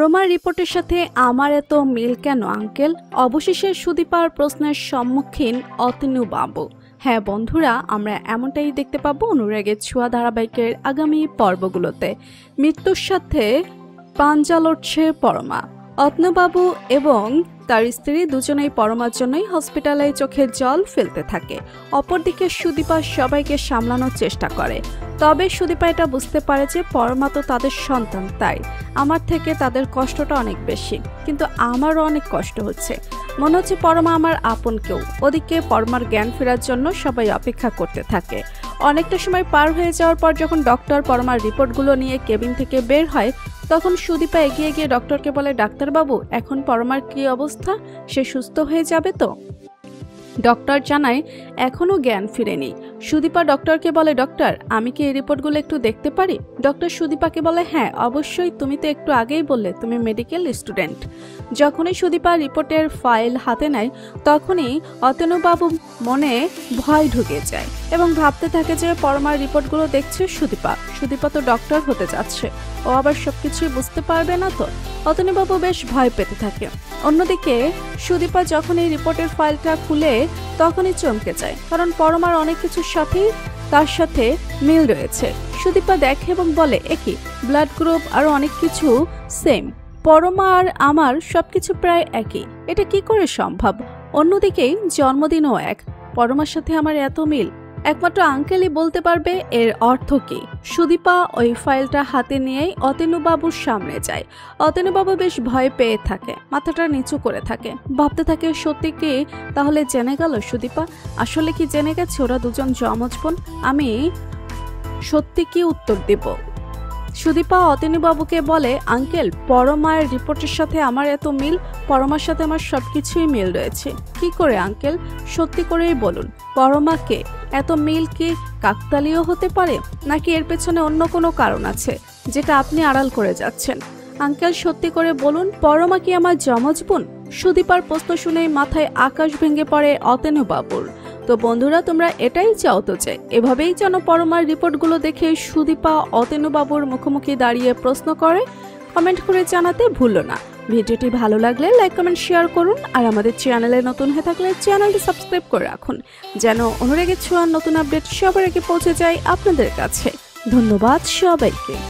পরমার রিপোর্টের সাথে আমার এত মিল কেন আঙ্কেল? অবশেষে সুদীপার প্রশ্নের সম্মুখীন অতনু বাবু। হ্যাঁ বন্ধুরা, আমরা এমনটাই দেখতে পাবো অনুরাগের ছোঁয়া ধারাবাহিকের আগামী পর্বগুলোতে। মৃত্যুর সাথে পাঞ্জা লড়ছে পরমা। অতনুবাবু এবং তার স্ত্রী দুজনেই পরমার জন্যই হসপিটালে চোখের জল ফেলতে থাকে। অপরদিকে সুদীপা সবাইকে সামলানোর চেষ্টা করে, তবে সুদীপা এটা বুঝতে পারে যে পরমা তো তাদের সন্তান, তাই আমার থেকে তাদের কষ্টটা অনেক বেশি। কিন্তু আমারও অনেক কষ্ট হচ্ছে, মনে হচ্ছে পরমা আমার আপন কেউ। ওদিকে পরমার জ্ঞান ফেরার জন্য সবাই অপেক্ষা করতে থাকে। অনেকটা সময় পার হয়ে যাওয়ার পর যখন ডক্টর পরমার রিপোর্টগুলো নিয়ে কেবিন থেকে বের হয়, তখন সুদীপা এগিয়ে গিয়ে ডক্টরকে বলে, ডাক্তারবাবু এখন পরমার কি অবস্থা, সে সুস্থ হয়ে যাবে তো? ডক্টর জানায় এখনো জ্ঞান ফিরেনি। সুদীপা ডক্টরকে বলে, ডক্টর আমি কি এই রিপোর্টগুলো একটু দেখতে পারি? ডক্টর সুদীপাকে বলে, হ্যাঁ অবশ্যই, তুমি তো একটু আগেই বললে তুমি মেডিকেল স্টুডেন্ট। যখনই সুদীপা রিপোর্টের ফাইল হাতে নেয়, তখনই অতনুবাবু মনে ভয় ঢুকে যায় এবং ভাবতে থাকে যে পরমার রিপোর্টগুলো দেখছে সুদীপা। সুদীপা তো ডক্টর হতে যাচ্ছে, ও আবার সবকিছুই বুঝতে পারবে না তো। অতনুবাবু বেশ ভয় পেতে থাকে। অন্যদিকে সুদীপা যখন এই রিপোর্টের ফাইলটা খুলে তখনই চমকে যায়, কারণ পরমার অনেক কিছুর সাথেই তার সাথে মিল রয়েছে। সুদীপা দেখে এবং বলে, একই ব্লাড গ্রুপ আর অনেক কিছু সেম, পরমা আর আমার সবকিছু প্রায় একই, এটা কি করে সম্ভব? অন্যদিকে জন্মদিনও এক, পরমার সাথে আমার এত মিল, একমাত্র আঙ্কেলই বলতে পারবে এর অর্থ কি। সুদীপা ওই ফাইলটা হাতে নিয়েই অতনুবাবুর সামনে যায়। অতনুবাবু বেশ ভয় পেয়ে থাকে, মাথাটা নিচু করে থাকে, ভাবতে থাকে সত্যি কি তাহলে জেনে গেল সুদীপা? আসলে কি জেনে গেছে ওরা দুজন যমজ বোন? আমি সত্যি কি উত্তর দেব? সুদীপা অতনুবাবুকে বলে, আঙ্কেল পরমার রিপোর্টের সাথে আমার এত মিল, পরমার সাথে আমার সবকিছুই মিল রয়েছে। কি করে আঙ্কেল, সত্যি করেই বলুন, পরমাকে এত মিল কি কাকতালীয় হতে পারে, নাকি এর পেছনে অন্য কোনো কারণ আছে যেটা আপনি আড়াল করে যাচ্ছেন? আঙ্কেল সত্যি করে বলুন, পরমা কি আমার যমজ বোন? সুদীপার প্রশ্ন শুনেই মাথায় আকাশ ভেঙে পড়ে অতনুবাবুর। তো বন্ধুরা, তোমরা এটাই চাও তো যে এভাবেই যেন পরমার রিপোর্টগুলো দেখে সুদীপা অতনুবাবুর মুখোমুখি দাঁড়িয়ে প্রশ্ন করে? কমেন্ট করে জানাতে ভুলো না। ভিডিওটি ভালো লাগলে লাইক কমেন্ট শেয়ার করুন, আর আমাদের চ্যানেলে নতুন হয়ে থাকলে চ্যানেলটি সাবস্ক্রাইব করে রাখুন, যেন অনুরাগের ছোঁয়ার নতুন আপডেট সবার আগে পৌঁছে যায় আপনাদের কাছে। ধন্যবাদ সবাইকে।